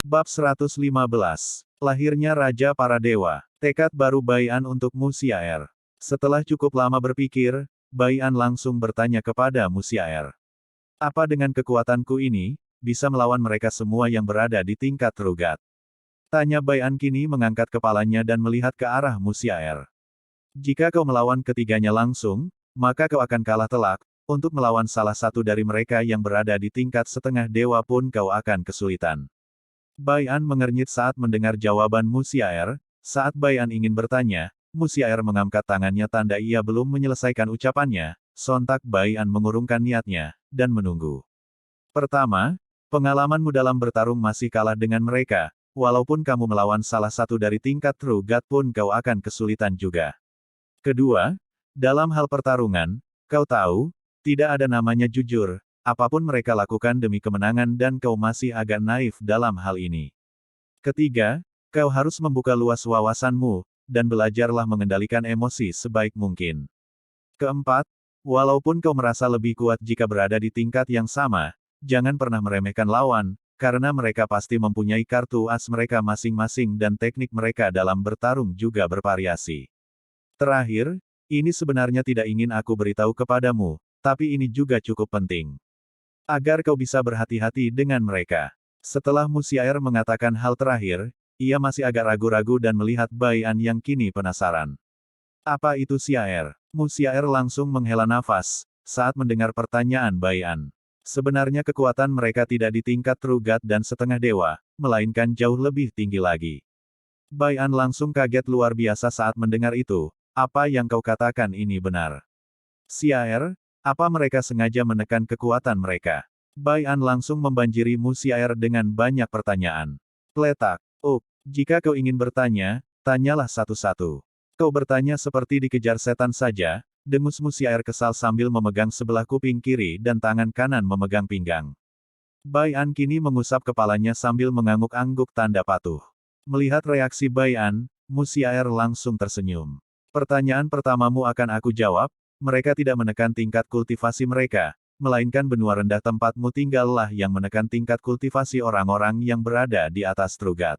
Bab 115. Lahirnya Raja Para Dewa. Tekad baru Bai'an untuk Musiaer. Setelah cukup lama berpikir, Bai'an langsung bertanya kepada Musiaer. Apa dengan kekuatanku ini, bisa melawan mereka semua yang berada di tingkat Trugat? Tanya Bai'an kini mengangkat kepalanya dan melihat ke arah Musiaer. Jika kau melawan ketiganya langsung, maka kau akan kalah telak. Untuk melawan salah satu dari mereka yang berada di tingkat setengah dewa pun kau akan kesulitan. Bai'an mengernyit saat mendengar jawaban Musiaer. Saat Bai'an ingin bertanya, Musiaer mengangkat tangannya tanda ia belum menyelesaikan ucapannya. Sontak Bai'an mengurungkan niatnya, dan menunggu. Pertama, pengalamanmu dalam bertarung masih kalah dengan mereka. Walaupun kamu melawan salah satu dari tingkat True God pun kau akan kesulitan juga. Kedua, dalam hal pertarungan, kau tahu, tidak ada namanya jujur. Apapun mereka lakukan demi kemenangan dan kau masih agak naif dalam hal ini. Ketiga, kau harus membuka luas wawasanmu, dan belajarlah mengendalikan emosi sebaik mungkin. Keempat, walaupun kau merasa lebih kuat jika berada di tingkat yang sama, jangan pernah meremehkan lawan, karena mereka pasti mempunyai kartu as mereka masing-masing dan teknik mereka dalam bertarung juga bervariasi. Terakhir, ini sebenarnya tidak ingin aku beritahu kepadamu, tapi ini juga cukup penting. Agar kau bisa berhati-hati dengan mereka. Setelah Musiaer mengatakan hal terakhir, ia masih agak ragu-ragu dan melihat Bai'an yang kini penasaran. Apa itu Siaer? Musiaer langsung menghela nafas, saat mendengar pertanyaan Bai'an. Sebenarnya kekuatan mereka tidak di tingkat True God dan setengah dewa, melainkan jauh lebih tinggi lagi. Bai'an langsung kaget luar biasa saat mendengar itu. Apa yang kau katakan ini benar? Siaer? Apa mereka sengaja menekan kekuatan mereka? Bai'an langsung membanjiri Musiaer dengan banyak pertanyaan. Kletak. Oh, jika kau ingin bertanya, tanyalah satu-satu. Kau bertanya seperti dikejar setan saja, dengus Musiaer kesal sambil memegang sebelah kuping kiri dan tangan kanan memegang pinggang. Bai'an kini mengusap kepalanya sambil mengangguk-angguk tanda patuh. Melihat reaksi Bai'an, Musiaer langsung tersenyum. Pertanyaan pertamamu akan aku jawab. Mereka tidak menekan tingkat kultivasi mereka, melainkan benua rendah tempatmu tinggallah yang menekan tingkat kultivasi orang-orang yang berada di atas Trugat.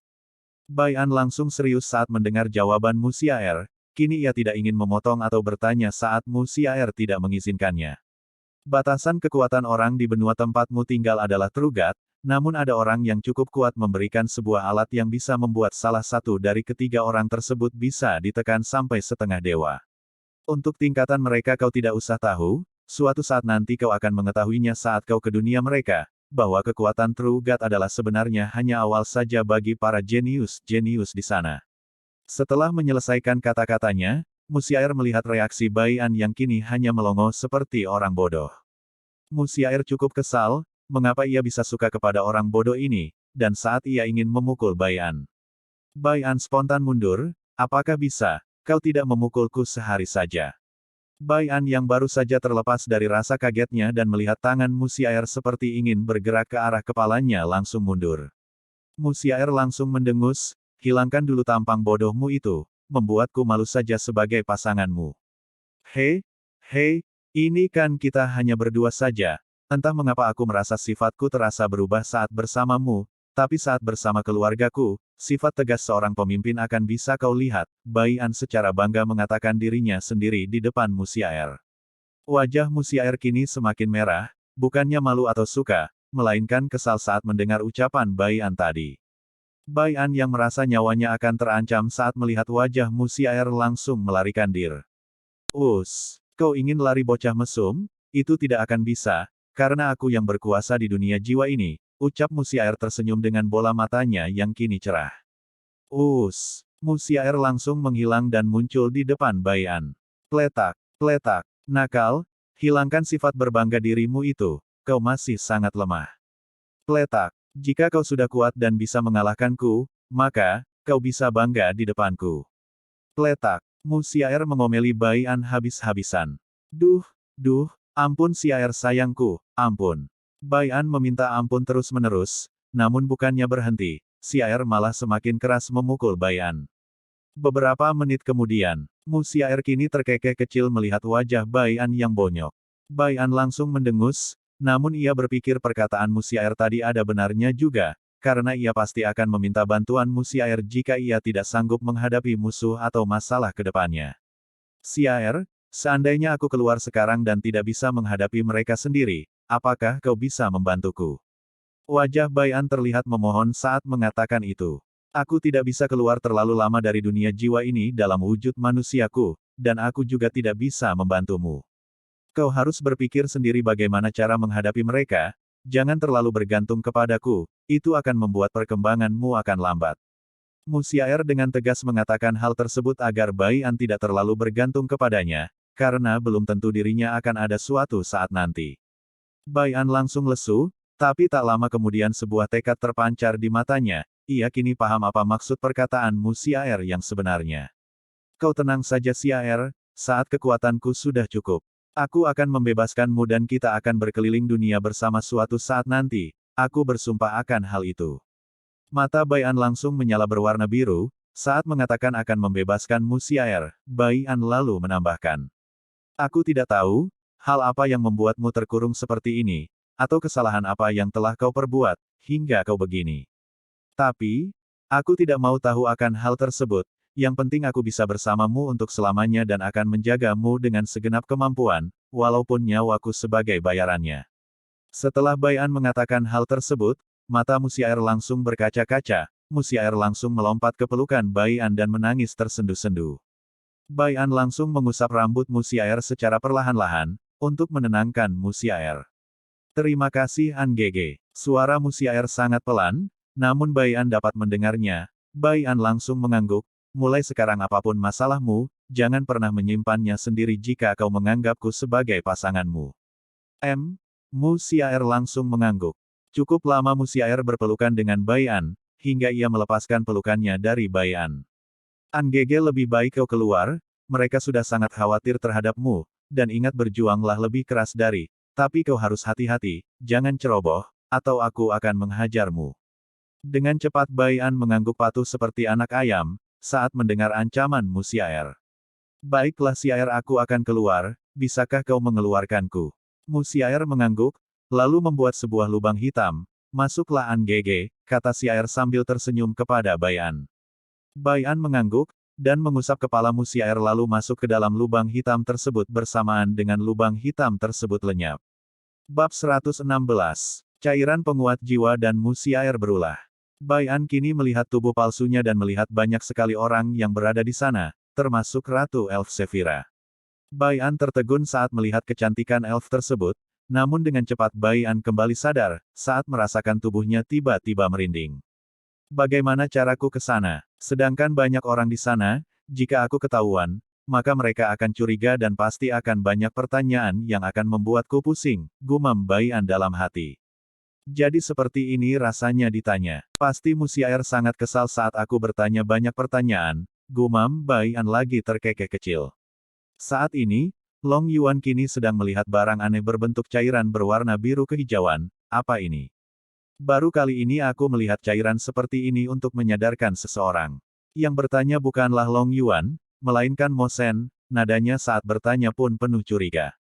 Bai'an langsung serius saat mendengar jawaban Musiaer, kini ia tidak ingin memotong atau bertanya saat Musiaer tidak mengizinkannya. Batasan kekuatan orang di benua tempatmu tinggal adalah Trugat, namun ada orang yang cukup kuat memberikan sebuah alat yang bisa membuat salah satu dari ketiga orang tersebut bisa ditekan sampai setengah dewa. Untuk tingkatan mereka kau tidak usah tahu, suatu saat nanti kau akan mengetahuinya saat kau ke dunia mereka, bahwa kekuatan True God adalah sebenarnya hanya awal saja bagi para jenius-jenius di sana. Setelah menyelesaikan kata-katanya, Musiaer melihat reaksi Bai'an yang kini hanya melongo seperti orang bodoh. Musiaer cukup kesal, mengapa ia bisa suka kepada orang bodoh ini, dan saat ia ingin memukul Bai'an. Bai'an spontan mundur, apakah bisa? Kau tidak memukulku sehari saja. Bai'an yang baru saja terlepas dari rasa kagetnya dan melihat tangan Musiaer seperti ingin bergerak ke arah kepalanya langsung mundur. Musiaer langsung mendengus, hilangkan dulu tampang bodohmu itu, membuatku malu saja sebagai pasanganmu. Hei, ini kan kita hanya berdua saja, entah mengapa aku merasa sifatku terasa berubah saat bersamamu, tapi saat bersama keluargaku, sifat tegas seorang pemimpin akan bisa kau lihat, Bai'an secara bangga mengatakan dirinya sendiri di depan Musiaer. Wajah Musiaer kini semakin merah, bukannya malu atau suka, melainkan kesal saat mendengar ucapan Bai'an tadi. Bai'an yang merasa nyawanya akan terancam saat melihat wajah Musiaer langsung melarikan diri. Kau ingin lari bocah mesum? Itu tidak akan bisa, karena aku yang berkuasa di dunia jiwa ini. Ucap Musiaer tersenyum dengan bola matanya yang kini cerah. Musiaer langsung menghilang dan muncul di depan Bai'an. Kletak, nakal, hilangkan sifat berbangga dirimu itu, kau masih sangat lemah. Kletak, jika kau sudah kuat dan bisa mengalahkanku, maka, kau bisa bangga di depanku. Kletak, Musiaer mengomeli Bai'an habis-habisan. Duh, ampun Siaer sayangku, ampun. Bai'an meminta ampun terus-menerus, namun bukannya berhenti, Siaer malah semakin keras memukul Bai'an. Beberapa menit kemudian, Musiaer kini terkekeh kecil melihat wajah Bai'an yang bonyok. Bai'an langsung mendengus, namun ia berpikir perkataan Musiaer tadi ada benarnya juga, karena ia pasti akan meminta bantuan Musiaer jika ia tidak sanggup menghadapi musuh atau masalah ke depannya. Siaer, seandainya aku keluar sekarang dan tidak bisa menghadapi mereka sendiri, apakah kau bisa membantuku? Wajah Bai An terlihat memohon saat mengatakan itu. Aku tidak bisa keluar terlalu lama dari dunia jiwa ini dalam wujud manusiaku, dan aku juga tidak bisa membantumu. Kau harus berpikir sendiri bagaimana cara menghadapi mereka, jangan terlalu bergantung kepadaku, itu akan membuat perkembanganmu akan lambat. Musiaer dengan tegas mengatakan hal tersebut agar Bai An tidak terlalu bergantung kepadanya, karena belum tentu dirinya akan ada suatu saat nanti. Bai An langsung lesu, tapi tak lama kemudian sebuah tekad terpancar di matanya, ia kini paham apa maksud perkataan Musiaer yang sebenarnya. Kau tenang saja Siaer, saat kekuatanku sudah cukup. Aku akan membebaskanmu dan kita akan berkeliling dunia bersama suatu saat nanti, aku bersumpah akan hal itu. Mata Bai An langsung menyala berwarna biru, saat mengatakan akan membebaskan Musiaer, Bai An lalu menambahkan. Aku tidak tahu, hal apa yang membuatmu terkurung seperti ini, atau kesalahan apa yang telah kau perbuat, hingga kau begini. Tapi, aku tidak mau tahu akan hal tersebut, yang penting aku bisa bersamamu untuk selamanya dan akan menjagamu dengan segenap kemampuan, walaupun nyawaku sebagai bayarannya. Setelah Bai An mengatakan hal tersebut, mata Musiaer langsung berkaca-kaca, Musiaer langsung melompat ke pelukan Bai An dan menangis tersendu-sendu. Bai An langsung mengusap rambut Musiaer secara perlahan-lahan, untuk menenangkan Musiaer. Terima kasih An Gege. Suara Musiaer sangat pelan, namun Bai An dapat mendengarnya. Bai An langsung mengangguk, mulai sekarang apapun masalahmu, jangan pernah menyimpannya sendiri jika kau menganggapku sebagai pasanganmu. Musiaer langsung mengangguk. Cukup lama Musiaer berpelukan dengan Bai An, hingga ia melepaskan pelukannya dari Bai An. An Gege lebih baik kau keluar, mereka sudah sangat khawatir terhadapmu, dan ingat berjuanglah lebih keras dari, tapi kau harus hati-hati, jangan ceroboh, atau aku akan menghajarmu. Dengan cepat Bai An mengangguk patuh seperti anak ayam, saat mendengar ancaman Musiaer. Baiklah Siaer aku akan keluar, bisakah kau mengeluarkanku? Musiaer mengangguk, lalu membuat sebuah lubang hitam, masuklah An Gege, kata Siaer sambil tersenyum kepada Bai An. Bai An mengangguk, dan mengusap kepala Musiaer lalu masuk ke dalam lubang hitam tersebut bersamaan dengan lubang hitam tersebut lenyap. Bab 116. Cairan penguat jiwa dan Musiaer berulah. Bai An kini melihat tubuh palsunya dan melihat banyak sekali orang yang berada di sana, termasuk Ratu Elf Sephira. Bai An tertegun saat melihat kecantikan elf tersebut, namun dengan cepat Bai An kembali sadar, saat merasakan tubuhnya tiba-tiba merinding. Bagaimana caraku ke sana? Sedangkan banyak orang di sana, jika aku ketahuan, maka mereka akan curiga dan pasti akan banyak pertanyaan yang akan membuatku pusing, gumam Bai An dalam hati. Jadi seperti ini rasanya ditanya. Pasti Musiaer sangat kesal saat aku bertanya banyak pertanyaan, gumam Bai An lagi terkekeh kecil. Saat ini, Long Yuan kini sedang melihat barang aneh berbentuk cairan berwarna biru kehijauan, apa ini? Baru kali ini aku melihat cairan seperti ini untuk menyadarkan seseorang. Yang bertanya bukanlah Long Yuan, melainkan Mo Shen, nadanya saat bertanya pun penuh curiga.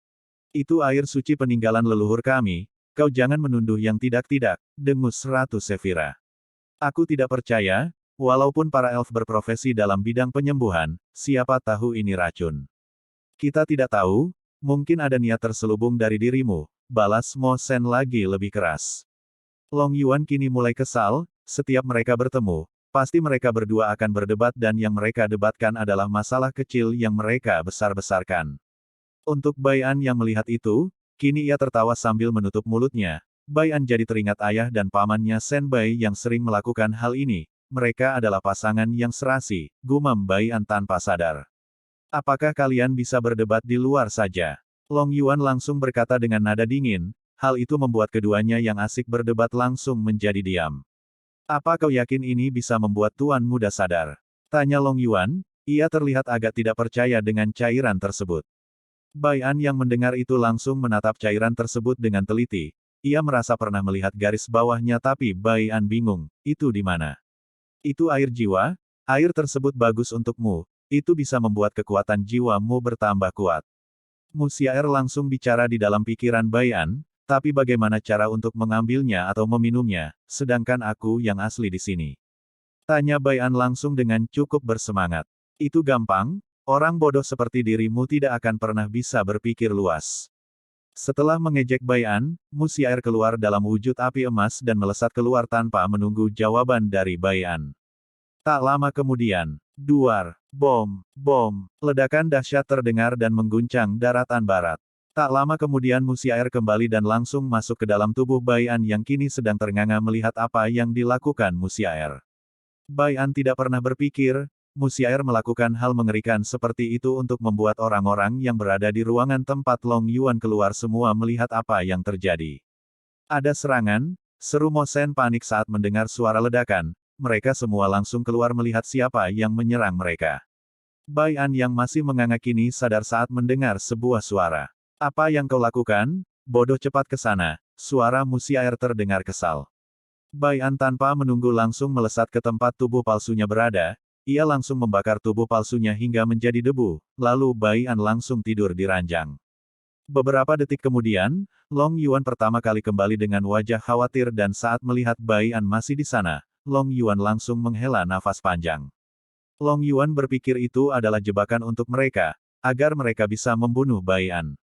Itu air suci peninggalan leluhur kami, kau jangan menunduh yang tidak-tidak, dengus Ratu Sephira. Aku tidak percaya, walaupun para elf berprofesi dalam bidang penyembuhan, siapa tahu ini racun. Kita tidak tahu, mungkin ada niat terselubung dari dirimu, balas Mo Shen lagi lebih keras. Long Yuan kini mulai kesal, setiap mereka bertemu, pasti mereka berdua akan berdebat dan yang mereka debatkan adalah masalah kecil yang mereka besar-besarkan. Untuk Bai An yang melihat itu, kini ia tertawa sambil menutup mulutnya. Bai An jadi teringat ayah dan pamannya Shen Bai yang sering melakukan hal ini, mereka adalah pasangan yang serasi, gumam Bai An tanpa sadar. Apakah kalian bisa berdebat di luar saja? Long Yuan langsung berkata dengan nada dingin, hal itu membuat keduanya yang asik berdebat langsung menjadi diam. Apa kau yakin ini bisa membuat Tuan Muda sadar? Tanya Long Yuan, ia terlihat agak tidak percaya dengan cairan tersebut. Bai An yang mendengar itu langsung menatap cairan tersebut dengan teliti. Ia merasa pernah melihat garis bawahnya tapi Bai An bingung, itu di mana? Itu air jiwa, air tersebut bagus untukmu, itu bisa membuat kekuatan jiwamu bertambah kuat. Musiaer langsung bicara di dalam pikiran Bai An, Tapi bagaimana cara untuk mengambilnya atau meminumnya, sedangkan aku yang asli di sini? Tanya Bai An langsung dengan cukup bersemangat. Itu gampang, orang bodoh seperti dirimu tidak akan pernah bisa berpikir luas. Setelah mengejek Bai An, Musiaer keluar dalam wujud api emas dan melesat keluar tanpa menunggu jawaban dari Bai An. Tak lama kemudian, duar, bom, ledakan dahsyat terdengar dan mengguncang daratan barat. Tak lama kemudian Musiaer kembali dan langsung masuk ke dalam tubuh Bai An yang kini sedang ternganga melihat apa yang dilakukan Musiaer. Bai An tidak pernah berpikir, Musiaer melakukan hal mengerikan seperti itu untuk membuat orang-orang yang berada di ruangan tempat Long Yuan keluar semua melihat apa yang terjadi. Ada serangan, seru Mo Sen panik saat mendengar suara ledakan, mereka semua langsung keluar melihat siapa yang menyerang mereka. Bai An yang masih menganga kini sadar saat mendengar sebuah suara. Apa yang kau lakukan? Bodoh, cepat ke sana, suara Musiaer terdengar kesal. Bai An tanpa menunggu langsung melesat ke tempat tubuh palsunya berada, ia langsung membakar tubuh palsunya hingga menjadi debu, lalu Bai An langsung tidur di ranjang. Beberapa detik kemudian, Long Yuan pertama kali kembali dengan wajah khawatir dan saat melihat Bai An masih di sana, Long Yuan langsung menghela nafas panjang. Long Yuan berpikir itu adalah jebakan untuk mereka, agar mereka bisa membunuh Bai An.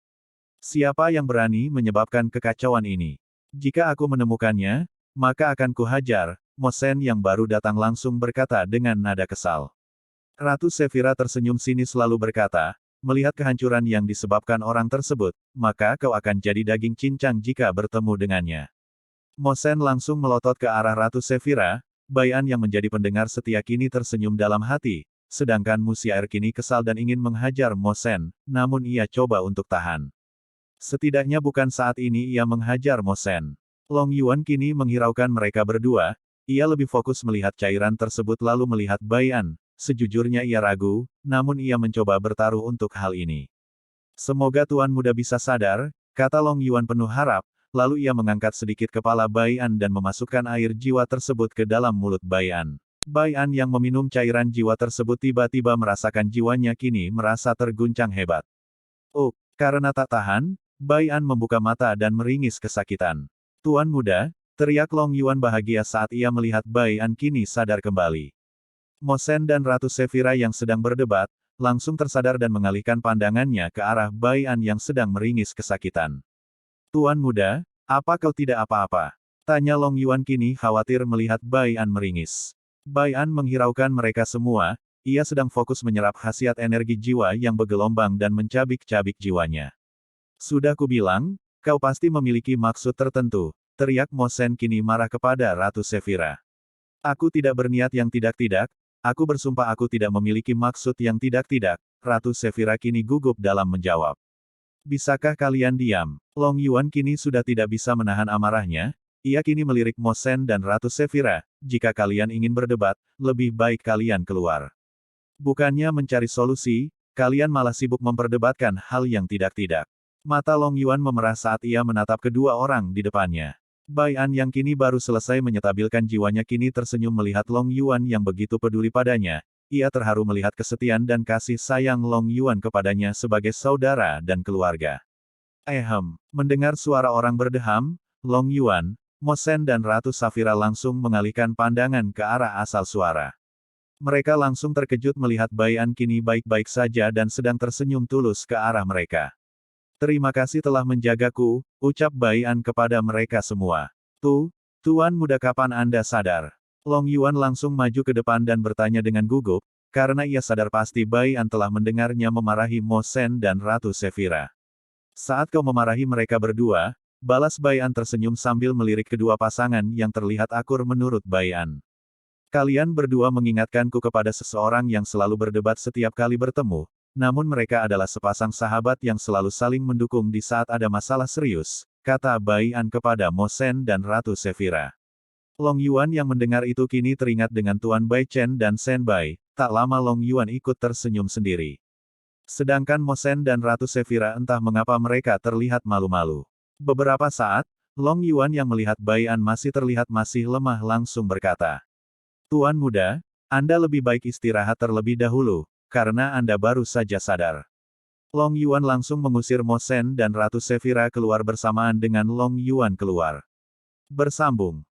Siapa yang berani menyebabkan kekacauan ini? Jika aku menemukannya, maka akan kuhajar, Mo Sen yang baru datang langsung berkata dengan nada kesal. Ratu Sefira tersenyum sinis lalu berkata, melihat kehancuran yang disebabkan orang tersebut, maka kau akan jadi daging cincang jika bertemu dengannya. Mo Sen langsung melotot ke arah Ratu Sefira, Bai An yang menjadi pendengar setia kini tersenyum dalam hati, sedangkan Musiaer kini kesal dan ingin menghajar Mo Sen, namun ia coba untuk tahan. Setidaknya bukan saat ini ia menghajar Mo Sen. Long Yuan kini menghiraukan mereka berdua, ia lebih fokus melihat cairan tersebut lalu melihat Bai An. Sejujurnya ia ragu, namun ia mencoba bertaruh untuk hal ini. Semoga Tuan Muda bisa sadar, kata Long Yuan penuh harap, lalu ia mengangkat sedikit kepala Bai An dan memasukkan air jiwa tersebut ke dalam mulut Bai An. Bai An yang meminum cairan jiwa tersebut tiba-tiba merasakan jiwanya kini merasa terguncang hebat. Oh, karena tak tahan, Bai An membuka mata dan meringis kesakitan. Tuan Muda, teriak Long Yuan bahagia saat ia melihat Bai An kini sadar kembali. Mo Sen dan Ratu Sefira yang sedang berdebat, langsung tersadar dan mengalihkan pandangannya ke arah Bai An yang sedang meringis kesakitan. Tuan Muda, apa kau tidak apa-apa? Tanya Long Yuan kini khawatir melihat Bai An meringis. Bai An menghiraukan mereka semua, ia sedang fokus menyerap khasiat energi jiwa yang bergelombang dan mencabik-cabik jiwanya. Sudah kubilang, kau pasti memiliki maksud tertentu, teriak Mo Sen kini marah kepada Ratu Sefira. Aku tidak berniat yang tidak-tidak, aku bersumpah aku tidak memiliki maksud yang tidak-tidak, Ratu Sefira kini gugup dalam menjawab. Bisakah kalian diam? Long Yuan kini sudah tidak bisa menahan amarahnya, ia kini melirik Mo Sen dan Ratu Sefira, jika kalian ingin berdebat, lebih baik kalian keluar. Bukannya mencari solusi, kalian malah sibuk memperdebatkan hal yang tidak-tidak. Mata Long Yuan memerah saat ia menatap kedua orang di depannya. Bai An yang kini baru selesai menyetabilkan jiwanya kini tersenyum melihat Long Yuan yang begitu peduli padanya. Ia terharu melihat kesetiaan dan kasih sayang Long Yuan kepadanya sebagai saudara dan keluarga. Mendengar suara orang berdeham, Long Yuan, Mo Sen dan Ratu Safira langsung mengalihkan pandangan ke arah asal suara. Mereka langsung terkejut melihat Bai An kini baik-baik saja dan sedang tersenyum tulus ke arah mereka. Terima kasih telah menjagaku, ucap Bai An kepada mereka semua. Tuan Muda, kapan Anda sadar? Long Yuan langsung maju ke depan dan bertanya dengan gugup, karena ia sadar pasti Bai An telah mendengarnya memarahi Mo Sen dan Ratu Sefira. Saat kau memarahi mereka berdua, balas Bai An tersenyum sambil melirik kedua pasangan yang terlihat akur menurut Bai An. Kalian berdua mengingatkanku kepada seseorang yang selalu berdebat setiap kali bertemu. Namun mereka adalah sepasang sahabat yang selalu saling mendukung di saat ada masalah serius, kata Bai An kepada Mo Sen dan Ratu Sefira. Long Yuan yang mendengar itu kini teringat dengan Tuan Bai Chen dan Sen Bai, tak lama Long Yuan ikut tersenyum sendiri. Sedangkan Mo Sen dan Ratu Sefira entah mengapa mereka terlihat malu-malu. Beberapa saat, Long Yuan yang melihat Bai An masih terlihat masih lemah langsung berkata. Tuan Muda, Anda lebih baik istirahat terlebih dahulu, karena Anda baru saja sadar. Long Yuan langsung mengusir Mo Shen dan Ratu Sevira keluar bersamaan dengan Long Yuan keluar. Bersambung.